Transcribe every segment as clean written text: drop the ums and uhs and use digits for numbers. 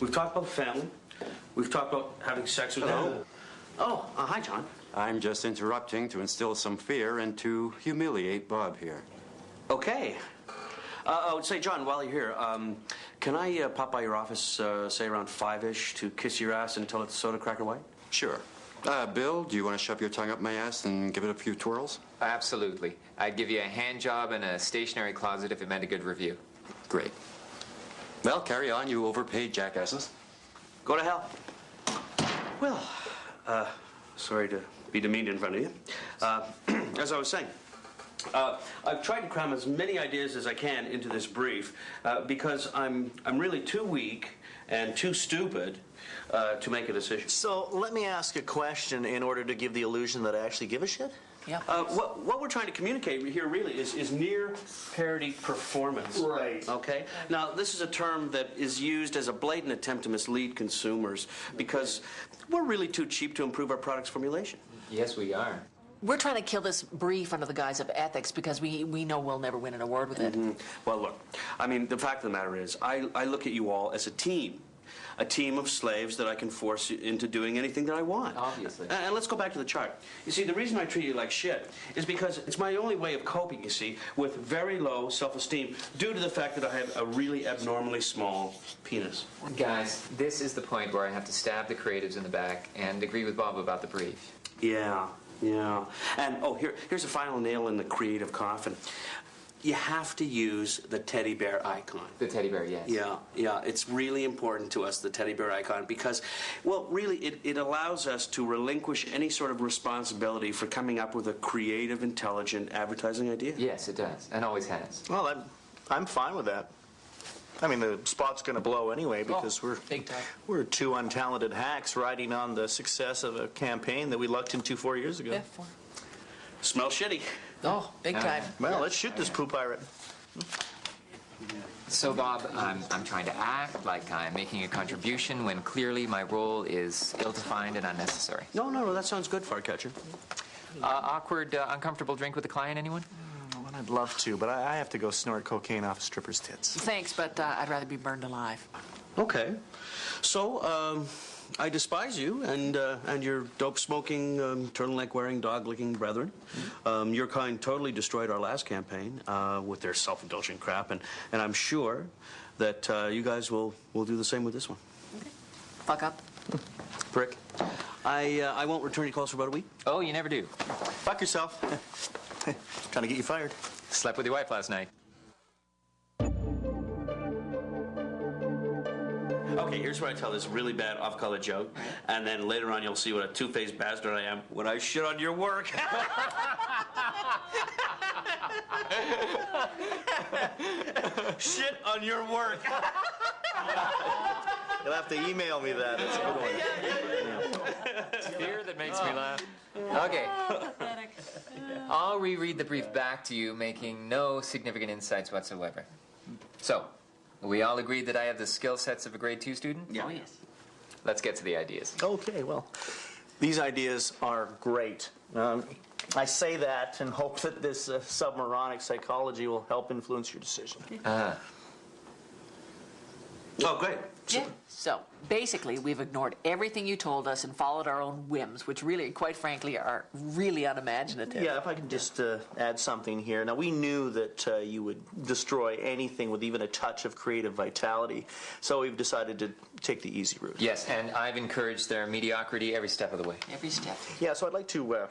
We've talked about family. We've talked about having sex with them. Oh, hi, John. I'm just interrupting to instill some fear and to humiliate Bob here. Okay. Say, John, while you're here, can I pop by your office, say around 5-ish, to kiss your ass until it's soda cracker white? Sure. Bill, do you want to shove your tongue up my ass and give it a few twirls? Absolutely. I'd give you a hand job and a stationery closet if it meant a good review. Great. Well, carry on, you overpaid jackasses. Go to hell. Well, sorry to be demeaned in front of you. As I was saying, I've tried to cram as many ideas as I can into this brief because I'm really too weak and too stupid to make a decision. So let me ask a question in order to give the illusion that I actually give a shit. Yeah. What we're trying to communicate here really is near parity performance. Right. Okay? Now, this is a term that is used as a blatant attempt to mislead consumers because we're really too cheap to improve our product's formulation. Yes, we are. We're trying to kill this brief under the guise of ethics because we know we'll never win an award with it. Mm-hmm. Well, look, I mean, the fact of the matter is, I look at you all as a team. A team of slaves that I can force into doing anything that I want. Obviously. And let's go back to the chart. You see, the reason I treat you like shit is because it's my only way of coping, you see, with very low self-esteem due to the fact that I have a really abnormally small penis. Guys, this is the point where I have to stab the creatives in the back and agree with Bob about the brief. Yeah. And, here's a final nail in the creative coffin. You have to use the teddy bear icon. The teddy bear, yes. Yeah. It's really important to us, the teddy bear icon, because, well, really, it allows us to relinquish any sort of responsibility for coming up with a creative, intelligent advertising idea. Yes, it does, and always has. Well, I'm fine with that. I mean, the spot's going to blow anyway because big time. we're two untalented hacks riding on the success of a campaign that we lucked into 4 years ago. Yeah, 4. Smells shitty. Oh, big time. Well, let's shoot this poo pirate. So, Bob, I'm trying to act like I'm making a contribution when clearly my role is ill-defined and unnecessary. No, that sounds good, Farcatcher. Awkward, uncomfortable drink with the client, anyone? Well, I'd love to, but I have to go snort cocaine off a stripper's tits. Thanks, but I'd rather be burned alive. Okay. So, I despise you and your dope-smoking, turtleneck-wearing, dog-licking brethren. Your kind totally destroyed our last campaign with their self-indulgent crap, and I'm sure that you guys will do the same with this one. Okay. Fuck up. Prick. I won't return your calls for about a week. Oh, you never do. Fuck yourself. Trying to get you fired. Slept with your wife last night. Okay, here's where I tell this really bad off-color joke, and then later on you'll see what a two-faced bastard I am when I shit on your work. Shit on your work. You'll have to email me that. That's a good one. It's fear that makes me laugh. Okay. I'll reread the brief back to you, making no significant insights whatsoever. So, we all agreed that I have the skill sets of a grade 2 student? Yeah. Oh, yes. Let's get to the ideas. Okay, well, these ideas are great. I say that and hope that this submoronic psychology will help influence your decision. Oh, great. Yeah. So, basically, we've ignored everything you told us and followed our own whims, which really, quite frankly, are really unimaginative. Yeah, if I can just add something here. Now, we knew that you would destroy anything with even a touch of creative vitality, so we've decided to take the easy route. Yes, and I've encouraged their mediocrity every step of the way. Every step. Yeah, so I'd like to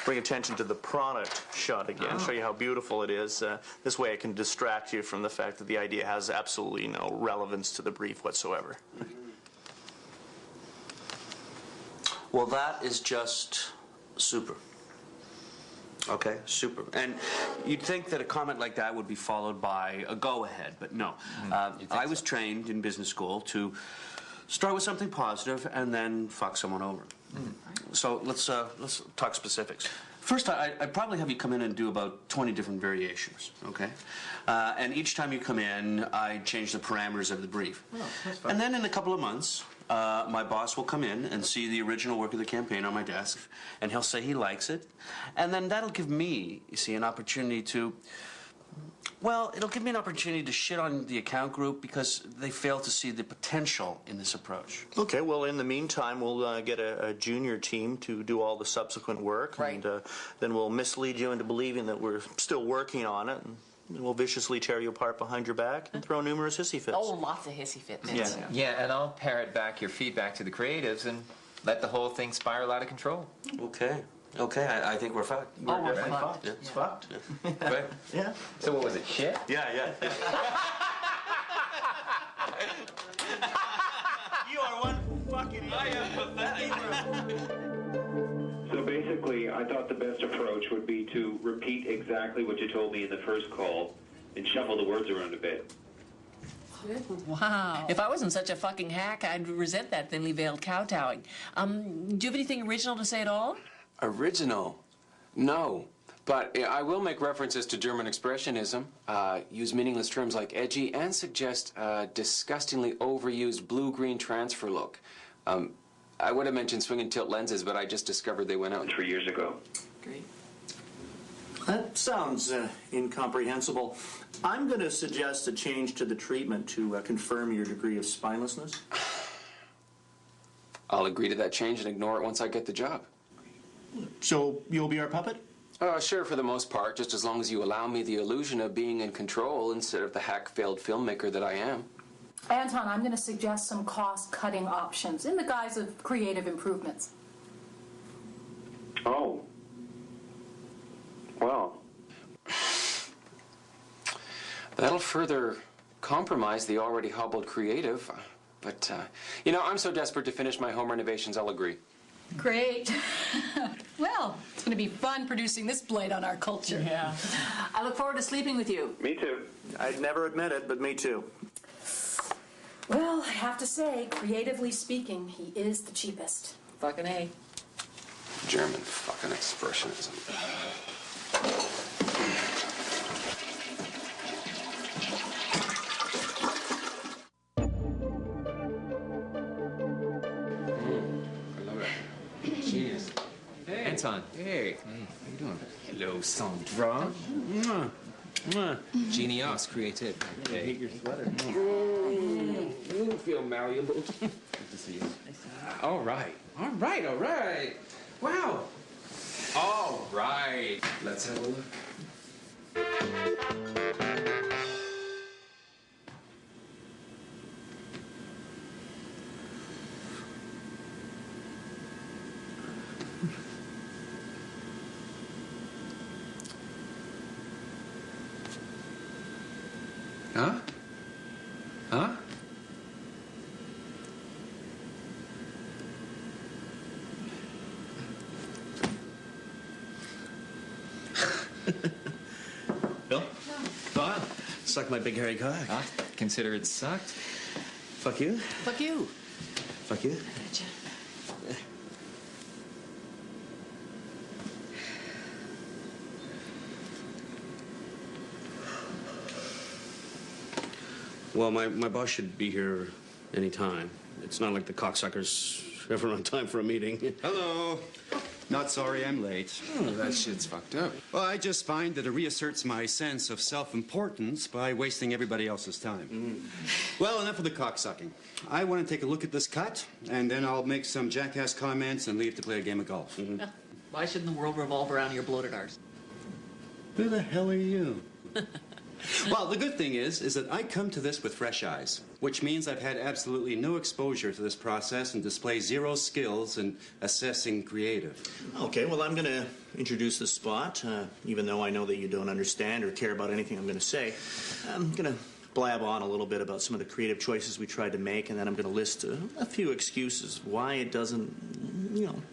bring attention to the product shot again, show you how beautiful it is. This way I can distract you from the fact that the idea has absolutely no relevance to the brief whatsoever. Well, that is just super. Okay, super. And you'd think that a comment like that would be followed by a go-ahead, but no. I was trained in business school to start with something positive and then fuck someone over. So let's talk specifics. First, I'd probably have you come in and do about 20 different variations, okay? And each time you come in, I change the parameters of the brief. Oh, that's fine. And then in a couple of months, my boss will come in and see the original work of the campaign on my desk, and he'll say he likes it. And then that'll give me, you see, an opportunity to Well, it'll give me an opportunity to shit on the account group because they fail to see the potential in this approach. Okay, well, in the meantime, we'll get a junior team to do all the subsequent work. Right. And then we'll mislead you into believing that we're still working on it. And we'll viciously tear you apart behind your back and throw numerous hissy fits. Oh, lots of hissy fit minutes. Yeah. Yeah, and I'll parrot back your feedback to the creatives and let the whole thing spiral out of control. Okay. Okay, I think we're fucked. Oh, we're definitely fucked. fucked. It's fucked. Right? Yeah. So what was it, shit? Yeah. You are one fucking So basically, I thought the best approach would be to repeat exactly what you told me in the first call and shuffle the words around a bit. Wow. If I wasn't such a fucking hack, I'd resent that thinly veiled kowtowing. Do you have anything original to say at all? Original? No. But I will make references to German expressionism, use meaningless terms like edgy, and suggest a disgustingly overused blue-green transfer look. I would have mentioned swing and tilt lenses, but I just discovered they went out 3 years ago. Great. That sounds incomprehensible. I'm going to suggest a change to the treatment to confirm your degree of spinelessness. I'll agree to that change and ignore it once I get the job. So you'll be our puppet? Sure, for the most part, just as long as you allow me the illusion of being in control instead of the hack-failed filmmaker that I am. Anton, I'm going to suggest some cost-cutting options in the guise of creative improvements. Oh. Well. That'll further compromise the already hobbled creative. But, I'm so desperate to finish my home renovations, I'll agree. Great. Well, it's going to be fun producing this blight on our culture. Yeah. I look forward to sleeping with you. Me too. I'd never admit it, but me too. Well, I have to say, creatively speaking, he is the cheapest. Fucking A. German fucking expressionism. Cheers. Hey. Anton. Hey. How you doing? Hello, Sandra. Mwah. Mwah. Jeannie Oss, creative. I hate your sweater. You feel malleable. Good to see you. All right. All right. Wow. All right. Let's have a look. Huh? Huh? Bill? Go on. Suck my big hairy cock. Ah, consider it sucked. Fuck you. Fuck you. Fuck you. Well, my boss should be here any time. It's not like the cocksuckers ever on time for a meeting. Hello. Not sorry I'm late. Oh, that shit's fucked up. Well, I just find that it reasserts my sense of self-importance by wasting everybody else's time. Well, enough of the cocksucking. I want to take a look at this cut, and then I'll make some jackass comments and leave to play a game of golf. Why shouldn't the world revolve around your bloated arse? Who the hell are you? Well, the good thing is that I come to this with fresh eyes, which means I've had absolutely no exposure to this process and display zero skills in assessing creative. Okay, well, I'm going to introduce the spot, even though I know that you don't understand or care about anything I'm going to say. I'm going to blab on a little bit about some of the creative choices we tried to make, and then I'm going to list a few excuses why it doesn't,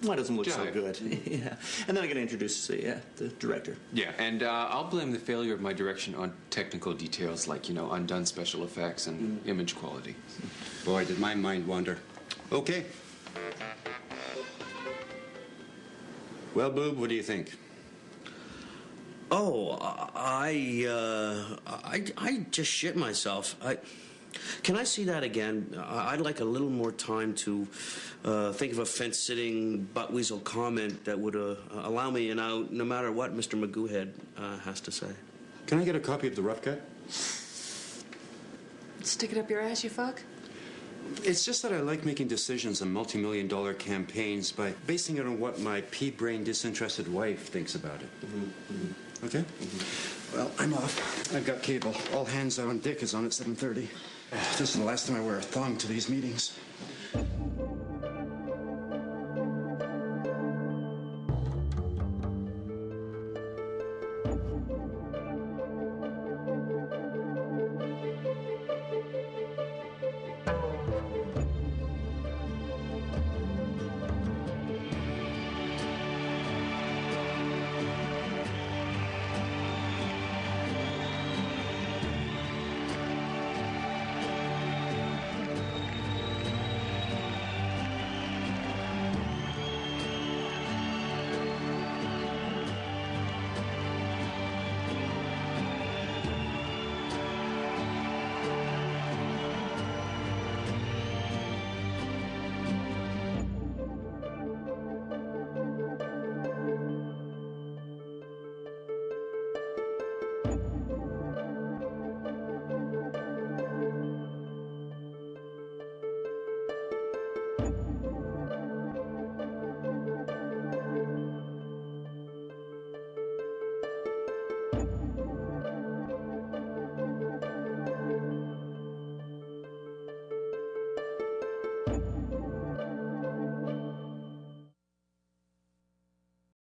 why it doesn't look so Jive. good. Yeah. And then I'm going to introduce the director. Yeah, and I'll blame the failure of my direction on technical details like, undone special effects and image quality. Boy, did my mind wander. Okay. Well, Boob, what do you think? Oh, I just shit myself. Can I see that again? I'd like a little more time to think of a fence-sitting butt-weasel comment that would allow me an out no matter what Mr. Magoohead has to say. Can I get a copy of the rough cut? Stick it up your ass, you fuck. It's just that I like making decisions on multi-million-dollar campaigns by basing it on what my pea-brain disinterested wife thinks about it. Okay? Well, I'm off. I've got cable. All hands on deck is on at 7:30. This is the last time I wear a thong to these meetings.